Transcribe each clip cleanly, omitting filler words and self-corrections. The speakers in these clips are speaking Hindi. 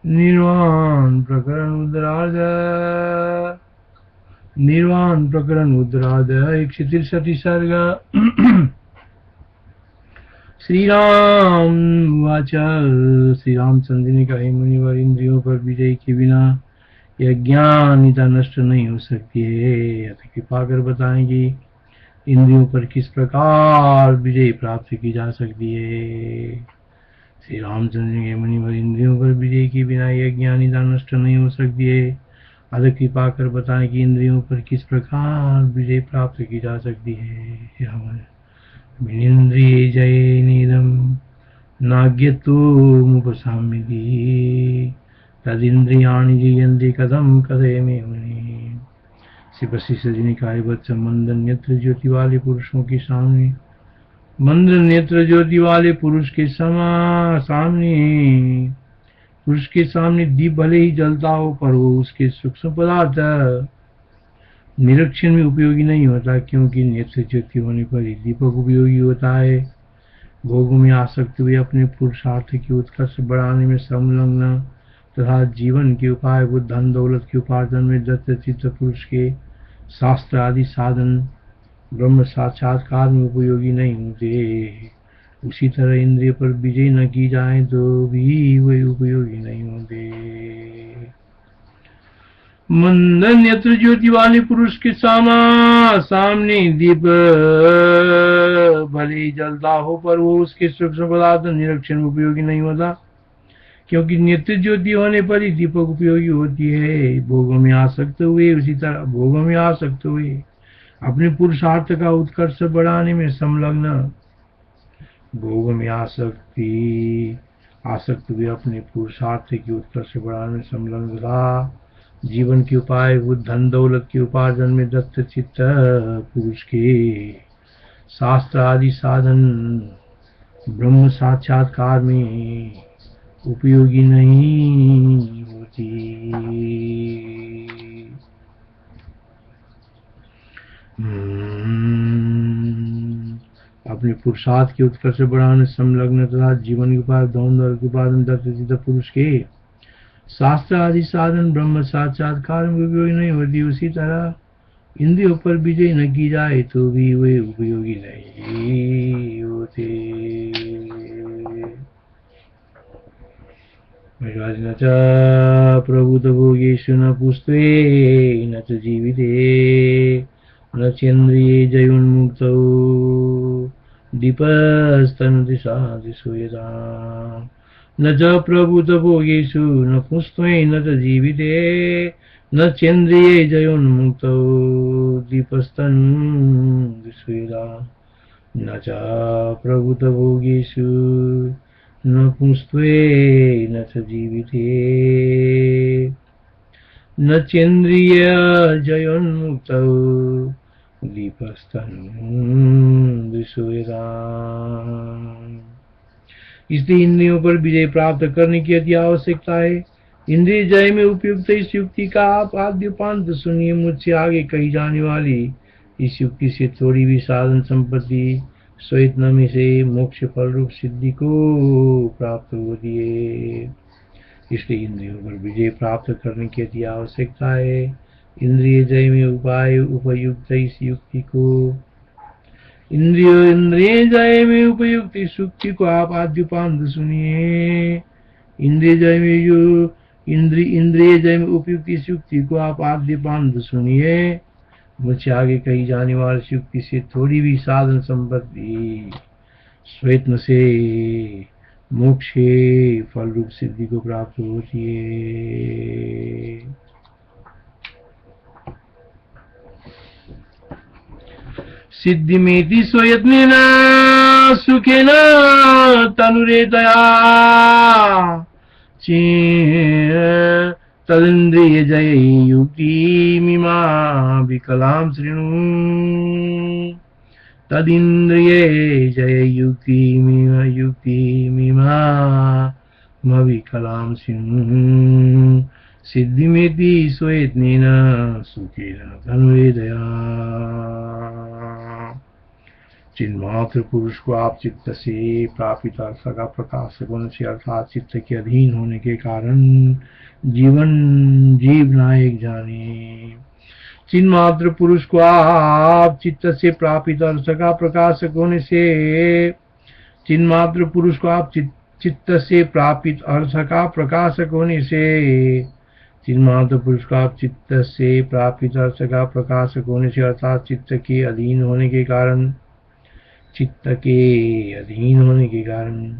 निर्वाण प्रकरण उत्तरार्ध। निर्वाण प्रकरण उत्तरार्ध 163 सर्ग। श्री राम वाच। श्री रामचंद्र ने कहा, मुनिवर, इंद्रियों पर विजय के बिना यह ज्ञानिता नष्ट नहीं हो सकती है। अतः कृपा कर बताएंगे इंद्रियों पर किस प्रकार विजय प्राप्त की जा सकती है। श्री रामचंद्र के, मुनिवर, इंद्रियों पर विजय के बिना यह ज्ञानिता नष्ट नहीं हो सकती है। अतः कृपा कर बताएं कि इंद्रियों पर किस प्रकार विजय प्राप्त की जा सकती है। विनिन्द्रिये जयेनेदं नाज्ञत्वमुपशाम्यति तदिन्द्रियाणि जयन्ति कथम कथयामि मुने। श्री वशिष्ठ जी ने कहा, बच्चा, मंद नेत्र ज्योति वाले पुरुषों के सामने, मंद नेत्र ज्योति वाले पुरुष के सामने दीप भले ही जलता हो, पर वो उसके सूक्ष्म पदार्थ निरीक्षण में उपयोगी नहीं होता, क्योंकि नेत्र ज्योति होने पर ही दीपक उपयोगी होता है। भोगों में आसक्त हुए अपने पुरुषार्थ की उत्कर्ष बढ़ाने में संलग्न तथा जीवन के उपाय को धन दौलत के उपार्जन में दत्तचित्त पुरुष के शास्त्र आदि साधन ब्रह्म साक्षात्कार में उपयोगी नहीं होते। उसी तरह इंद्रिय पर विजय न की जाए तो भी वे उपयोगी नहीं होते। मंद नेत्र ज्योति वाले पुरुष के सामने दीप भले ही जलता हो, पर वो उसके सूक्ष्म पदार्थ निरीक्षण उपयोगी नहीं होता, क्योंकि नेत्र ज्योति होने पर ही दीपक उपयोगी होती है। भोगों में आसक्त हुए, उसी तरह भोगों में आसक्त हुए अपने पुरुषार्थ का उत्कर्ष बढ़ाने में संलग्न, भोगों में आसक्त हुए अपने पुरुषार्थ की उत्कर्ष बढ़ाने में संलग्न था जीवन के उपाय वो धन दौलत के उपार्जन में दत्त चित्त पुरुष के शास्त्र आदि साधन ब्रह्म साक्षात्कार में उपयोगी नहीं होती। अपने पुरुषार्थ के उत्कर्ष बढ़ाने संलग्न तथा जीवन के उपाय धन दौलत के उपार्जन दत्त चित्त पुरुष के शास्त्र आदि साधन ब्रह्म साक्षात्कार में उपयोगी नहीं होती। उसी तरह इंद्रियों पर विजय न की जाए तो भी वे उपयोगी नहीं होते। न च प्रभुत भोगेषु न पुस्त्वे न च जीविते न चेन्द्रिये जयोन्मुक्तौ दीपस्तनुदिशा दिशो यदा न च प्रभुत भोगेषु न पुस्त्वे न च जीविते न चेन्द्रिये जयोन्मुक्तौ दीपस्तनुदिशो यदा न च प्रभुत भोगेषु न पुंस्त्वे न च जीविते न चेन्द्रिय जयोन्मुक्तौ दीपस्तनुदिशो यदा। इसलिए इंद्रियों पर विजय प्राप्त करने की अति आवश्यकता है। इंद्रिय जय में उपयुक्त इस युक्ति का आप आद्योपांत सुनिए। मुझसे आगे कही जाने वाली इस युक्ति से थोड़ी भी साधन संपत्ति श्वेत नमी से मोक्ष फल रूप सिद्धि को प्राप्त होती है। इसलिए इंद्रियों पर विजय प्राप्त करने की अति आवश्यकता है। इंद्रिय जय में उपाय उपयुक्त इस युक्ति को इंद्रिय जय में उपयुक्त इस युक्ति को आप आद्योपांत सुनिए। इंद्रिय जय में उपयुक्त इस युक्ति को आप आद्योपांत सुनिए। मुझसे आगे कही जाने वाली युक्ति से थोड़ी भी साधन संपत्ति श्वेतन से मोक्ष फल रूप सिद्धि को प्राप्त होती है। सिद्धि मेति स्वयत्नेन सुखेन तनुरेतया तदिन्द्रिय जय युक्ति मिमा विकलाम शृणु। तदिन्द्रिय जय युक्ति मिमा विकलाम शृणु। सिद्धिमेति स्वयत्नेन सुखेन तनुरेतया। चिन्मात्र पुरुष को आप चित्त से प्रापित अर्थ का प्रकाश गुण से अर्थात चित्त के अधीन होने के कारण जीव नायक जाने। चिन्मात्र पुरुष को आप चित्त से प्रापित अर्थ का प्रकाशक होने से चिन्मात्र पुरुष को आप चित्त से प्रापित अर्थ का प्रकाशक होने से चिन्मात्र पुरुष को आप चित्त से प्रापित अर्थ का प्रकाशक होने से अर्थात चित्त के अधीन होने के कारण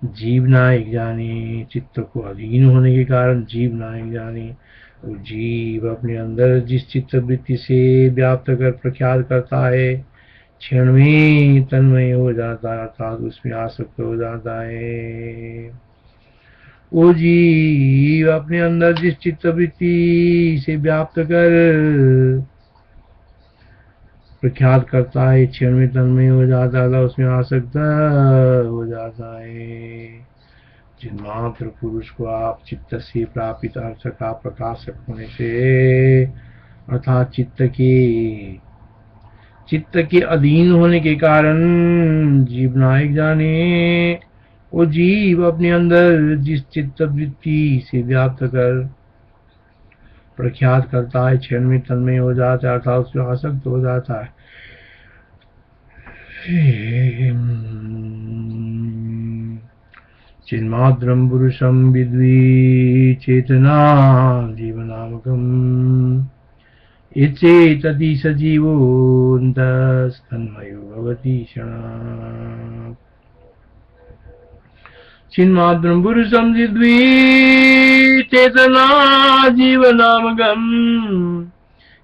जीव नायक जाने। चित्त को अधीन होने के कारण जीव नायक जाने। और जीव अपने अंदर जिस चित्त वृत्ति से व्याप्त कर प्रख्यात करता है क्षण में तन्मय हो जाता है अर्थात उसमें आसक्त हो जाता है। वो जीव अपने अंदर जिस चित्त वृत्ति से व्याप्त कर प्रख्यात करता है क्षण में तन्मय हो जाता है उसमें आसक्त हो जाता है। चिन्मात्र पुरुष को आप चित्त से प्रापित अर्थ का प्रकाशक होने से अर्थात चित्त के अधीन होने के कारण जीव नायक जाने। वो जीव अपने अंदर जिस चित्त वृत्ति से व्याप्त कर प्रख्यात करता है क्षण में तन्मय हो जाता है अर्थात उसमें आसक्त हो जाता है। चिन्मात्रं पुरुषं विद्वी चेतना जीवनामकम् इच्छेतति स जीवोऽन्तस्तन्मयो भवति क्षणात्। चिन्मात्रं पुरुषं विद्वी चेतना जीवनामकम्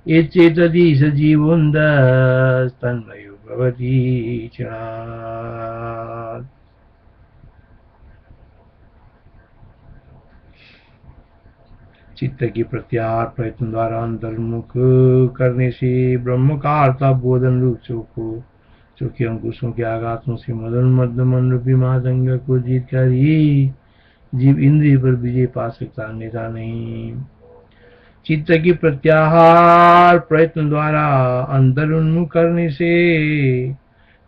इच्छेतति स जीवोऽन्तस्तन्मयो भवति क्षणात्। चित्त की प्रत्याहार प्रयत्न द्वारा अंतर्मुख करने से ब्रह्म का अर्थात-बोधन रूप चौके अंकुशों के आघातों से मदन मध्यमन रूपी मातंग को जीत कर ही जीव इंद्रिय पर विजय पा सकता, अन्यथा नहीं। चित्त की प्रत्याहार प्रयत्न द्वारा अंतर्मुख करने से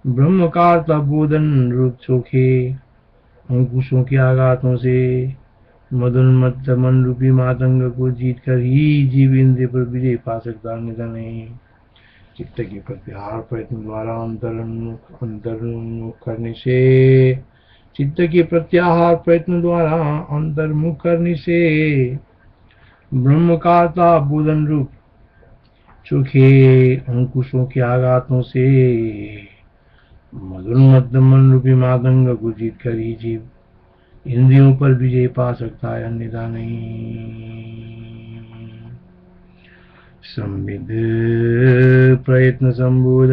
ब्रह्म का अर्थात-बोधन रूप चौके अंकुशों के आघातों से मदोन्मत्त मन रूपी मातंग को जीत कर ही जीव इंद्रिय पर विजय पा सकता, अन्यथा नहीं। चित्त की प्रत्याहार प्रयत्न द्वारा अंतर्मुख करने से चित्त की प्रत्याहार प्रयत्न द्वारा अंतर्मुख करने से ब्रह्म का बोधन रूप चोखे अंकुशों के आघातों से मदोन्मत्त मन रूपी मातंग को जीत कर ही जीव इंद्रियों पर विजय पा सकता है, अन्यथा नहीं। संविद प्रयत्न संबोध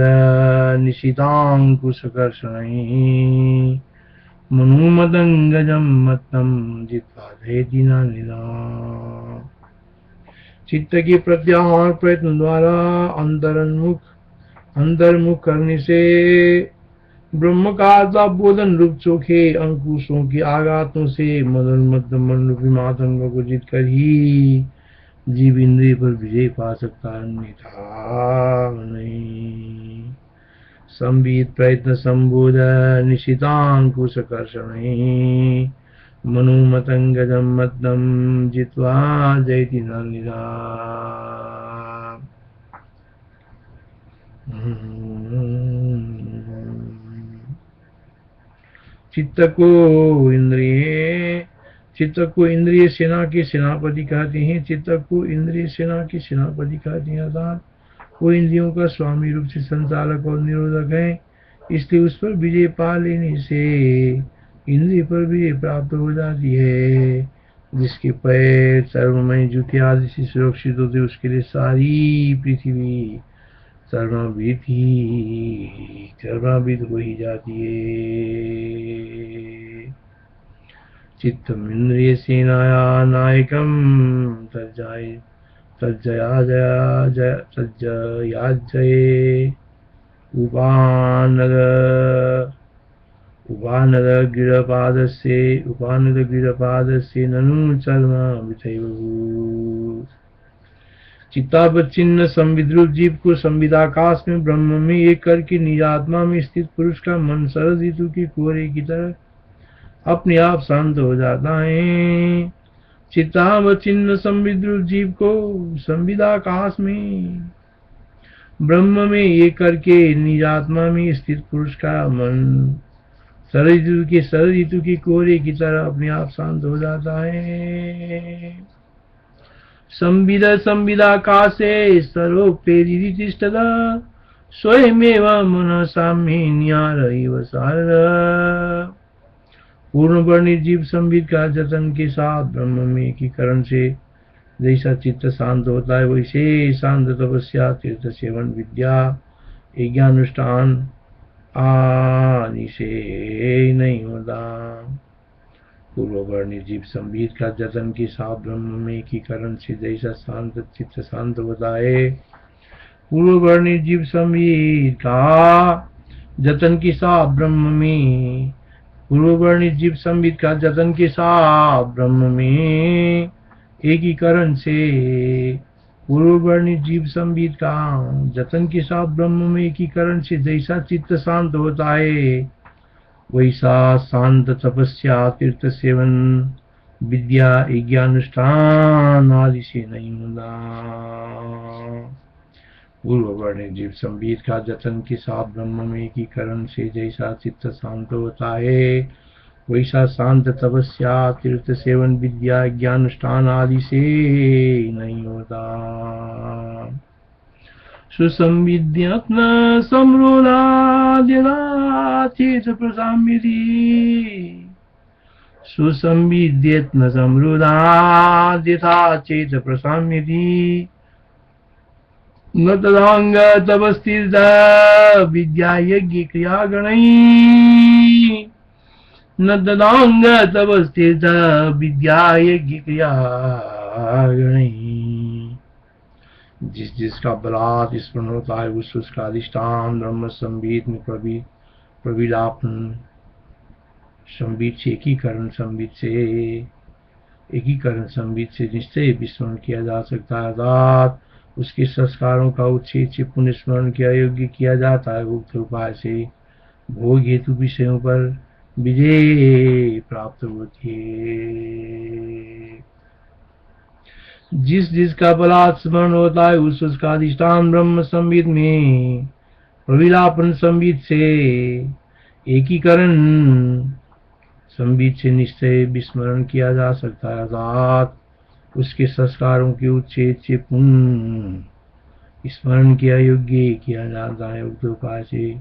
निशितांकुशकर्षणैः मनुमदंगजं मत्तं जित्वा जयति नानिना। चित्त की प्रत्याहार प्रयत्न द्वारा अंतर्मुख करने से ब्रह्म का बोधन रूप चोखे अंकुशों के आघातों से मदोन्मत्त मन रूपी मातंग को जीत कर ही जीव इंद्रिय पर विजय पा सकता, अन्यथा नहीं। संविद प्रयत्न संबोध निशितांकुशकर्षणैः मनुमतंगजं मत्तं जित्वा जयति नानिना। चित्त को इंद्रिय सेना के सेनापति कहते हैं। चित्त को इंद्रिय सेना के सेनापति कहते हैं अर्थात वो इंद्रियों का स्वामी रूप से संचालक और निरोधक है, इसलिए उस पर विजय पा लेने से इंद्रिय पर विजय प्राप्त हो जाती है। जिसके पैर सर्वमय जूते आदि से सुरक्षित होते उसके लिए सारी पृथ्वी सर्वाभीत हो ही जाती है। चित्तम इंद्रिय सेनाया नायकम तज्जयाजये उपानद गिरपादस्य ननु चर्म विथैव। चित्तावच्छिन्न संविद्रुप जीव को संविदाकाश में ब्रह्म में एक करके निज आत्मा में स्थित पुरुष का मन शरद ऋतु के कोहरे की तरह अपने आप शांत हो जाता है। चित्तावच्छिन्न संविद्रुप जीव को संविदाकाश में ब्रह्म में एक करके निज आत्मा में स्थित पुरुष का मन शरद ऋतु के कोहरे की तरह अपने आप शांत हो जाता है। संविदाकाशे सर्वोपेरितिष्ठता स्वयमेव मनः साम्ये न्यारैव सारः। पूर्ण वर्णित जीव संविद का जतन के साथ ब्रह्म में एकीकरण से जैसा चित्त शांत होता है वैसे शांत तपस्या तीर्थ सेवन विद्या यज्ञानुष्ठान आदि से नहीं होता। पूर्व वर्णित जीव संविद का जतन के साथ ब्रह्म में एकीकरण से जैसा शांत चित्त शांत होता है पूर्व वर्णित जीव संविद का जतन के साथ ब्रह्म में पूर्व वर्णित जीव संविद का जतन के साथ ब्रह्म में एकीकरण से पूर्व वर्णित जीव संविद का जतन के साथ ब्रह्म में एकीकरण से जैसा चित्त शांत होता है वैसा शांत तपस्या तीर्थ सेवन विद्या यज्ञानुष्ठान आदि से नहीं होता। पूर्व वर्णित जीव संविद का जतन के साथ ब्रह्म में एकीकरण से जैसा चित्त शांत होता है वैसा शांत तपस्या तीर्थ सेवन विद्या ज्ञानुष्ठान आदि से नहीं होता। सुसंविद्यात्म समृद्धाद्यदाचित प्रसाम्यति सुसंविद्यात्म समृद्धाद्यदाचित प्रसाम्यति न तदांग तपस्थित विद्या यज्ञ क्रिया गणैः न तदांग तपस्थित विद्या यज्ञ क्रिया गणैः। जिस जिसका बलात् स्मरण होता है उस उसका अधिष्ठान ब्रह्म संविद में प्रविलापन संविद से एकीकरण संविद से निश्चय विस्मरण किया जा सकता है अर्थात उसके संस्कारों का उच्छेद से पुनः स्मरण किया योग्य किया जाता है। उक्त उपाय से भोग हेतु विषयों पर विजय प्राप्त होती है। जिस जिसका बलात् स्मरण होता है उस उसका अधिष्ठान ब्रह्म संविद में प्रविलापन संविद से एकीकरण संविद से निश्चय विस्मरण किया जा सकता है अर्थात उसके संस्कारों के उच्छेद से पुनः स्मरण किया योग्य किया जाता है। उक्त उपाय से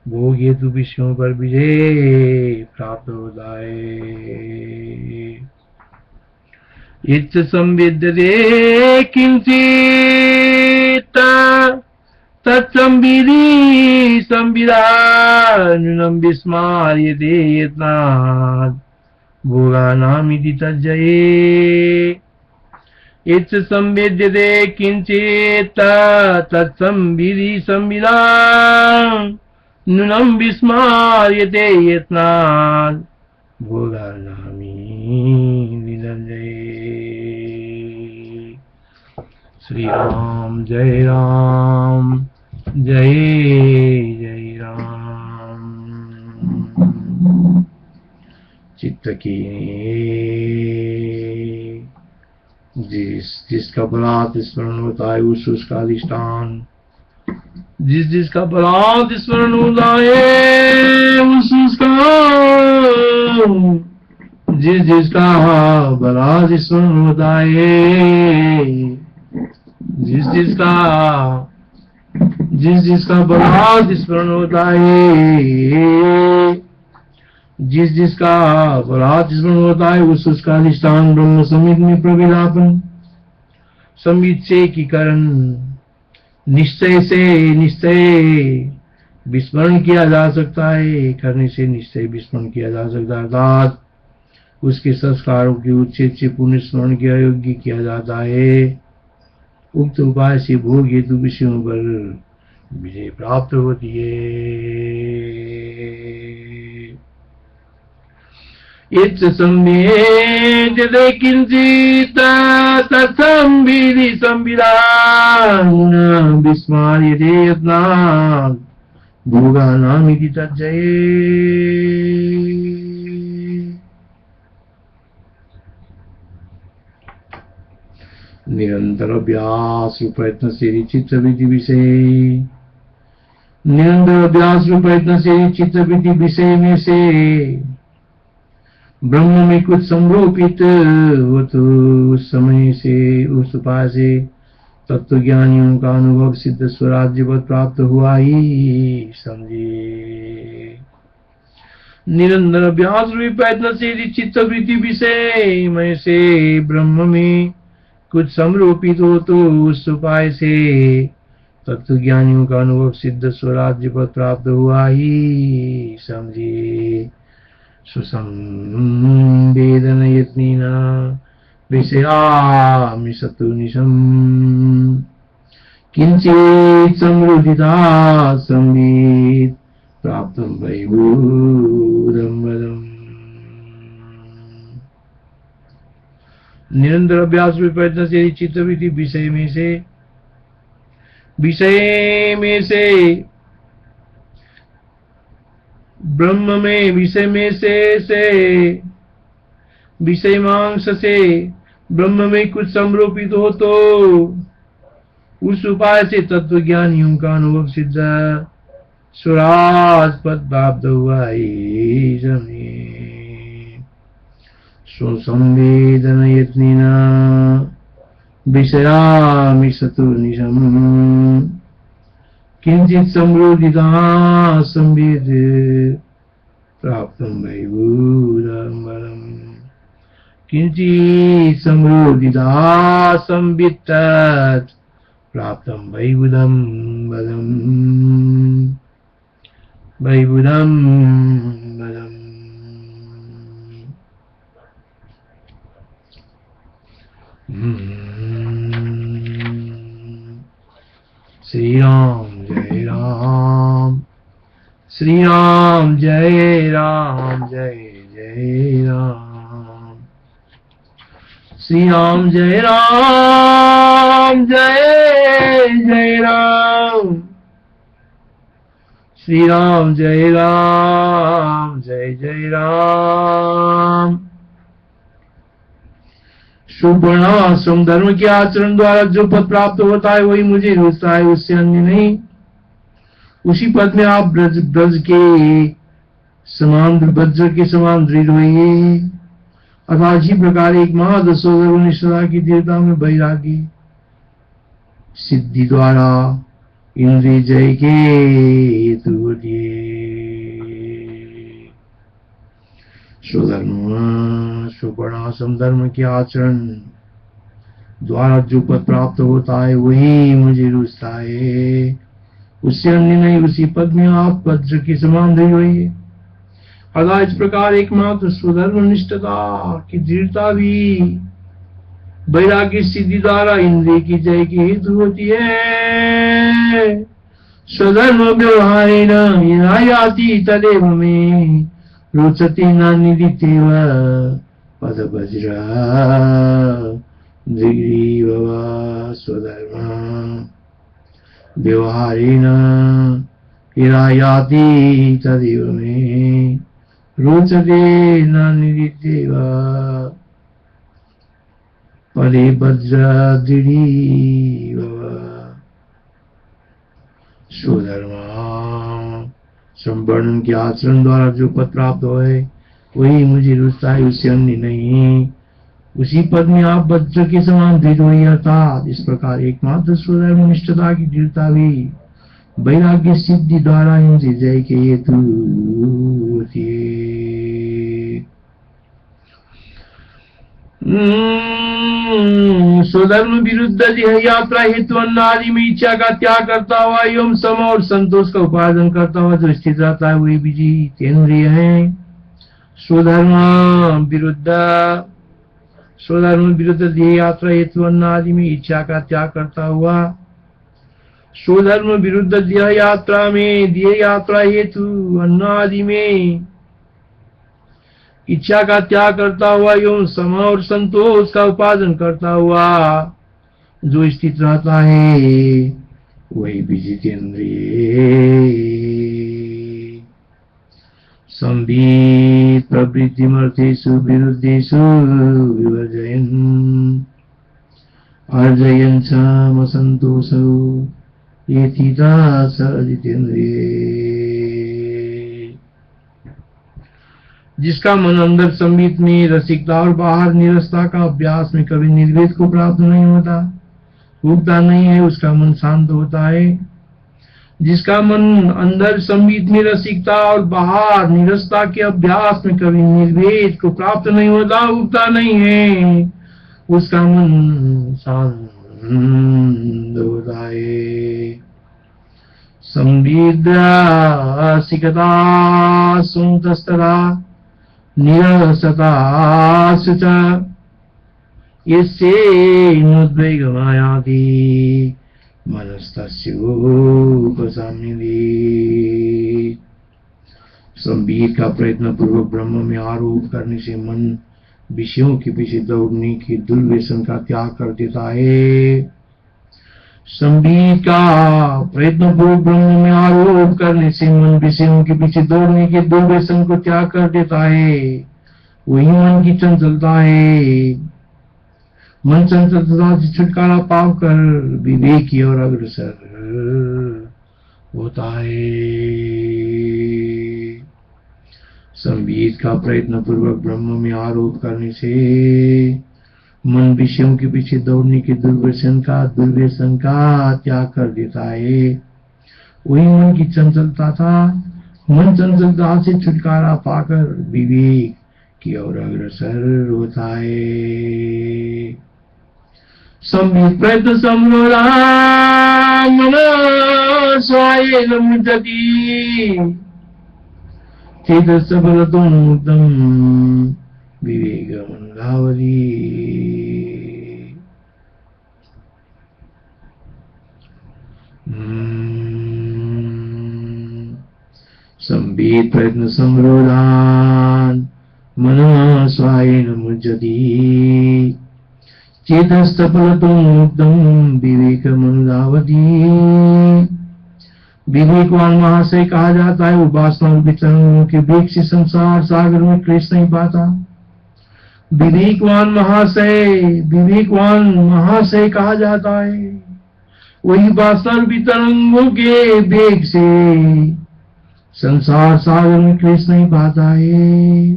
भोग हेतु विषयों पर विजय प्राप्त होता है। इत्थ संविद्यते किंचित् तत्संविधि संविदानुनं विस्मार्यते यत्नात् भोगानामिति तज्जये। इत्थ संविद्यते किंचित् तत्संविधि संविदानुनं विस्मार्यते यत्नात् भोगानामिति तज्जये। श्री राम जय जय राम। चित्त की जिसका बलात् स्मरण होता है उस उसका अधिष्ठान जिसका बलात् स्मरण होता है उस उसका जिसका बलात् स्मरण होता है जिसका बलात् स्मरण होता है जिसका बलात् स्मरण होता है उस उसका अधिष्ठान ब्रह्म संविद में प्रविलापन संविद से एकीकरण निश्चय विस्मरण किया जा सकता है करने से निश्चय विस्मरण किया जा सकता है अर्थात उसके संस्कारों के उच्छेद से पुनः स्मरण किया योग्य किया जाता है। उक्त उपाय से भोग हेतु विषयों पर विजय प्राप्त होती है। इत्स संवेद्यते किंचित् तत्संविधि संविदान विस्मार्यते यत्नात् भोगानामिति तज्जये। निरंतर अभ्यास प्रयत्न से चित्तवृत्ति विषय, निरंतर अभ्यास प्रयत्न से चित्तवृत्ति विषय में से ब्रह्म में कुछ संरोपित हो तो उस समय से उस उपाय से तत्व ज्ञानियों का अनुभव सिद्ध स्वराज्यवत प्राप्त हुआ ही समझिए। निरंतर अभ्यास प्रयत्न से चित्तवृत्ति विषय में से ब्रह्म में कुछ समरोपित हो तो उस उपाय से तत्व ज्ञानियों का अनुभव सिद्ध स्वराज्य पद प्राप्त हुआ ही समझिए। सुसंवेदन यत्निना विषयामि सतुनिशम् किंचित् समृद्धिता संवित् प्राप्तं वैभूरं वदम्। निरंतर अभ्यास प्रयत्न से चित्तवृत्ति विषय में से ब्रह्म में विषय में से विषय मांस से ब्रह्म में कुछ समरोपित हो तो उस उपाय से तत्व ज्ञानियों का अनुभव सिद्ध स्वराज पद प्राप्त हुआ ही समझिए। संवेदन यत्निना विषयामि सतुनिशम् किंचित् समृद्धिता संवित् प्राप्तं वैभूरं वरम्। किंचित् समृद्धिता संवित् प्राप्तं वैभूरं वरम् वैभूरं वरम्। श्री राम जय राम, श्री राम जय राम, जय जय राम, श्री राम जय राम, जय जय राम, श्री राम जय राम, जय जय राम। शुभ वर्णाश्रम धर्म के आचरण द्वारा जो पद प्राप्त होता है वही मुझे रुचता है, उससे अन्य नहीं। उसी पद में आप ब्रज के समान वज्र के समान दृढ़ होइए। अतः इसी प्रकार एक महादशोधर्वनिष्ठता की दृढ़ता में वैरागी सिद्धि द्वारा इंद्रिय जय के हेतु होती स्वधर्म सुवर्णाश्रम धर्म के आचरण द्वारा जो पद प्राप्त होता है वही मुझे रुचता है, उससे अन्य नहीं। उसी पद में आप वज्र के समान दृढ़ होइए। अतः इस प्रकार एकमात्र स्वधर्म निष्ठता की दृढ़ता भी वैराग्य सिद्धि द्वारा इंद्रिय की जय की हेतु होती है। स्वधर्म व्यवहारेण याति तदेव में रोचते न निदितेव पद वज्र दृग्रीव स्वधर्म व्यवहारेण याति तदेव में रोचते न निदितेव पदे वज्र दृढ़ीव स्वधर्म संवर्ण के आचरण द्वारा जो पद प्राप्त होए वही मुझे रुचता है, उससे अन्य नहीं। उसी पद में आप वज्र के समान दृढ़ हुई। अर्थात इस प्रकार एकमात्र स्वधर्म निष्ठता की दृढ़ता भी वैराग्य सिद्धि द्वारा इंद्रिय जय के हेतु होती है। स्वधर्म विरुद्ध यात्रा हेतु अन्न आदि में इच्छा का त्याग करता हुआ एवं सम और संतोष का उपार्जन करता हुआ जो स्थित रहता है वही विजितेंद्रिय है। स्वधर्म विरुद्ध देह यात्रा हेतु अन्न आदि में इच्छा का त्याग करता हुआ स्वधर्म विरुद्ध देह यात्रा हेतु अन्न आदि में इच्छा का त्याग करता हुआ एवं सम और संतोष का उपार्जन करता हुआ जो स्थित रहता है वही विजितेन्द्रिय। संबित प्रवृत्तिमर्थेषु विरुद्धेषु विवर्जयन् अर्जयन् च मसन्तोषौ एतिदा स जितेन्द्रिय। जिसका मन अंदर संबित में रसिकता और बाहर निरसता का अभ्यास में कभी निर्वेद को प्राप्त नहीं होता, उगता नहीं है, उसका मन शांत होता है। जिसका मन अंदर संबित में रसिकता और बाहर निरसता के अभ्यास में कभी निर्वेद को प्राप्त नहीं होता, उगता नहीं है, उसका मन शांत होता है। संविद्रासिकता सुन्तस्तदा निरसतासु च यस्यैनुद्वेगमायाति मनस्तस्योपशम्यते। संबित का प्रयत्न पूर्वक ब्रह्म में आरोप करने से मन विषयों के पीछे दौड़ने की दुर्व्यसन का त्याग कर देता है। संबित का प्रयत्न पूर्वक ब्रह्म में आरोप करने से मन विषयों के पीछे दौड़ने के दुर्व्यसन को त्याग कर देता है। वही मन की चंचलता है। मन चंचलता से छुटकारा पाकर विवेक की ओर अग्रसर होता है। संबित का प्रयत्न पूर्वक ब्रह्म में आरोप करने से मन विषयों के पीछे दौड़ने के दुर्व्यसन का त्याग कर देता है। वही मन की चंचलता था। मन चंचलता से छुटकारा पाकर विवेक की ओर अग्रसर होता है। संबित प्रयत्न संरोधा मन स्वायेन मुञ्चति चेतसफलतुं मुक्तं विवेकमन्धावति। संबित प्रयत्न संरोधान् मनः स्वायेन मुञ्चति चेतसफलतुं मुक्तं विवेकमन्धावति। विवेकवान महाशय कहा जाता है, वो वासना रूपी तरंगों के वेग से संसार सागर में क्लेश नहीं पाता। विवेकवान महाशय कहा जाता है, वही वासना रूपी तरंगों के वेग से संसार सागर में क्लेश नहीं पाता है।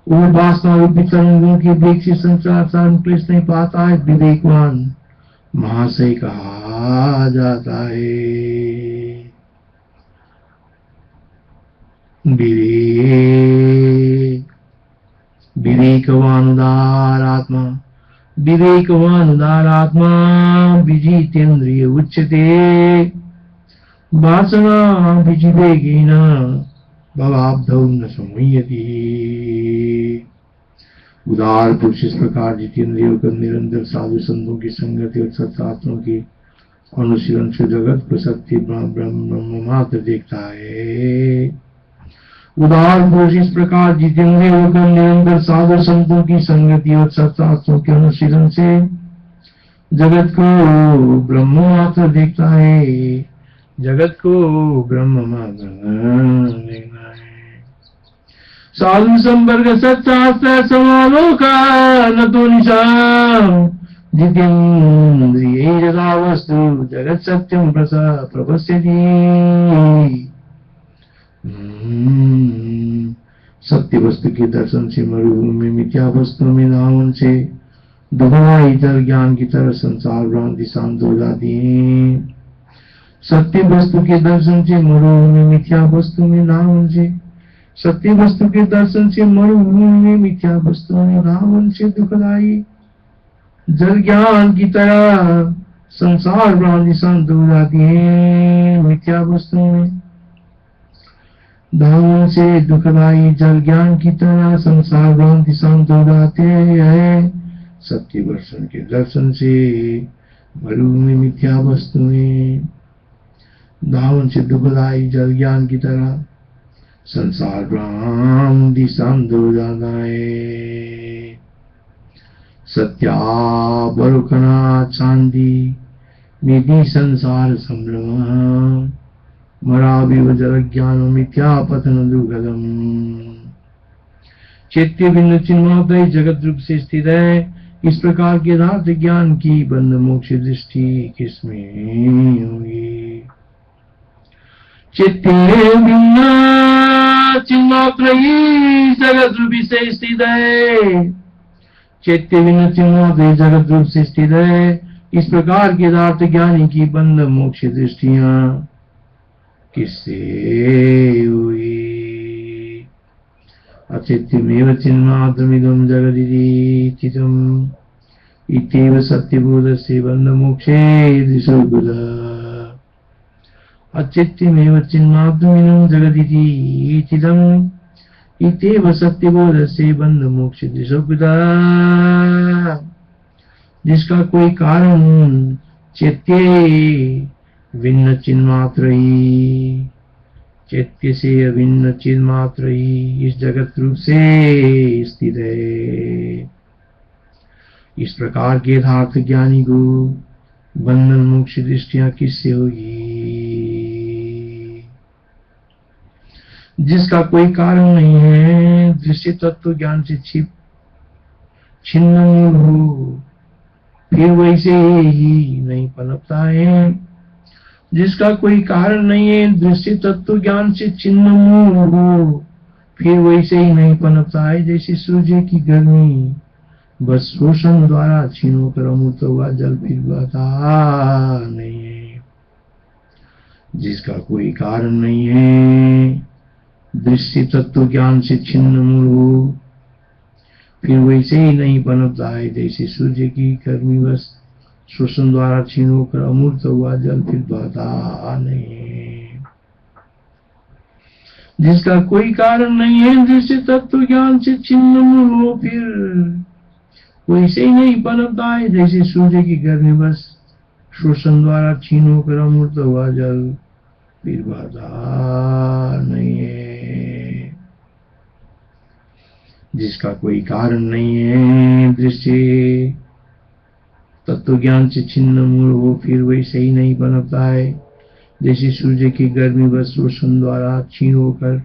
वो वासना रूपी तरंगों के वेग से संसार सागर में क्लेश नहीं पाता है। विवेकवान महाशय कहा जाता है। विवेकवान उदारात्मा विजितेन्द्रिय उच्यते। वासना विजिवेगेन भवाब्धौ न संमुह्यति। उदार पुरुष इस प्रकार जितेंद्रियों को निरंतर साधु संतों की संगति और सत्शास्त्रों की अनुशीलन से जगत को सत्य ब्रह्म मात्र देखता है। उदार पुरुष इस प्रकार जितेंद्रियों को निरंतर साधु संतों की संगति और सत्शास्त्रों के अनुशीलन से जगत को ब्रह्म मात्र देखता है। जगत को ब्रह्म मात्र देखना है। साधु संपर्क सत्शास्त्र समालोकन तो निशाम जितेन्द्रिय जगा वस्तु जगत सत्यम प्रपश्यति। सत्य वस्तु के दर्शन से मरुभूमि मिथ्या वस्तु में धावन से दुबलाई जल ज्ञान की तरह संसार भ्रांति शांत हो जाती है। सत्य वस्तु के दर्शन से मरुभूमि मिथ्या वस्तु में धावन से सत्य वस्तु के दर्शन से मरुभूमि में मिथ्या वस्तु में धावन से दुखदाई जल ज्ञान की तरह संसार भ्रांति शांत हो जाती है। मिथ्या वस्तु में धावन से दुखदाई जल ज्ञान की तरह संसार भ्रांति शांत हो जाते हैं। सत्य वर्षण के दर्शन से मरुभूमि मिथ्या वस्तु में धावन से दुखदाई जल ज्ञान की तरह संसार भ्रांति सांधो जानाए सत्या बरुखना चांदी निधि संसार संभ्रम मरा विभजर ज्ञान मिथ्या पतन दुर्गदम चैत्य बिंदु चिन्मात्र जगत रूप से स्थित है। इस प्रकार के यथार्थ ज्ञान की बंध मोक्ष दृष्टि किसमें होगी? चैत्य बिंदु चिन्मात्र जगत रूप से स्थित है। चैत्य बिंदु चिन्मात्र जगत रूप से स्थित है। इस प्रकार के यथार्थ ज्ञानी की बंध मोक्ष दृष्टियां किससे हुई? अचित्यमेव चिन्मात्रमिदं जगदिति चितम् इत्येव सत्यबोधस्य बन्धमोक्षे दिशोऽद्भुत। अचित्यमेव चिन्मात्रमिदं जगदिति चितम् इत्येव सत्यबोधस्य बन्धमोक्षे दिशोऽद्भुत। जिसका कोई कारण चैत्य भिन्न चिन्मात्र ही, चैत्य से अभिन्न चिन्मात्र ही इस जगत रूप से स्थित है। इस प्रकार के यथार्थ ज्ञानी को बंधन मोक्ष दृष्टियां किससे होगी? जिसका कोई कारण नहीं है, दृश्य तत्व ज्ञान से छिन्न हो, फिर वैसे ही नहीं पनपता है। जिसका कोई कारण नहीं है, दृश्य तत्व ज्ञान से छिन्न हो, फिर वैसे ही नहीं पनपता है। जैसे सूर्य की गर्मी बस रोशन द्वारा क्षीण होकर अमृत हुआ जल फिर बहता नहीं है। जिसका कोई कारण नहीं है, दृश्य तत्व ज्ञान से छिन्न हो, फिर वैसे ही नहीं पनपता है। जैसे सूर्य की गर्मी बस श्वसन द्वारा क्षीण होकर अमूर्त हुआ जल फिर बहता नहीं। जिसका कोई कारण नहीं है, दृश्य तत्व ज्ञान से छिन्न हो, फिर वैसे ही नहीं पनपता है। जैसे सूर्य की गर्मी बस श्वसन द्वारा क्षीण होकर अमूर्त हुआ जल फिर बहता नहीं है। जिसका कोई कारण नहीं है, दृश्य तत्व ज्ञान से छिन्न मूल हो, फिर वैसे ही नहीं पनपता है। जैसे सूर्य की गर्मी बस रोशन द्वारा क्षीण होकर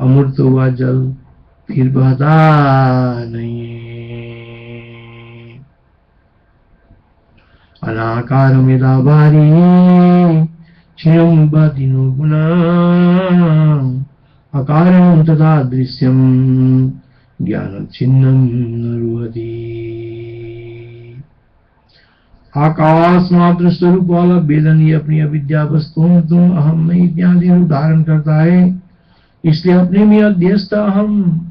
अमृत हुआ जल फिर बहता नहीं है। अनाकारम यदा भारी क्षीणम बदिनो गुना अकारं तदा दृश्यम ज्ञान छिन्नम न रुहति। आकाश मात्र स्वरूप वाला वेदन ये अपनी अविद्या वस्तुओं तुम अहम में इत्यादि रूप धारण करता है। इसलिए अपने में अध्यस्त अहम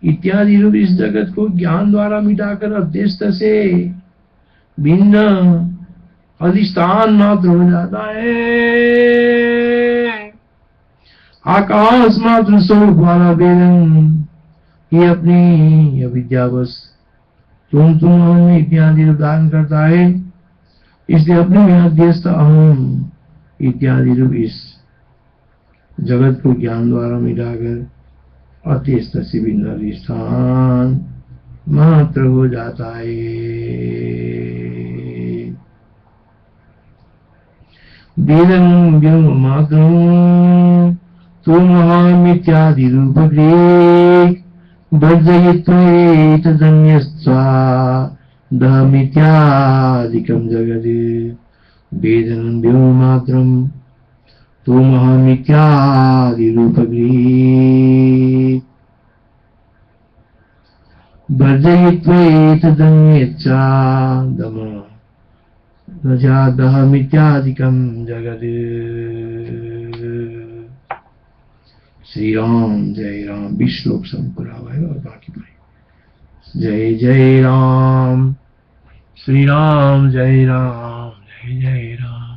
इत्यादि रूप इस जगत को ज्ञान द्वारा मिटाकर अध्यस्त से भिन्न अधिष्ठान मात्र हो जाता है। आकाश मात्र स्वरूप वाला वेदन ये अपनी अविद्यावश तुम अहम इत्यादि रूप धारण करता है। इसलिए अपने में अध्यस्त अहम इत्यादि रूप इस जगत को ज्ञान द्वारा मिटाकर अध्यस्त से भिन्न अधिष्ठान मात्र हो जाता है। वेदन व्योम मात्रम तुम अहम इत्यादि रूप वर्जयित्वेतदन्यस्त्वादहमित्यादिकं जगत् वेदनं व्योममात्रं त्वमहमित्यादिरूपगृहीत् वर्जयित्वेतदन्यच्चादहमित्यादिकं जगत्। श्री राम जय राम। 20 श्लोक संपूरा हुआ है और बाकी भाई जय जय राम। श्री राम जय राम जय जय राम।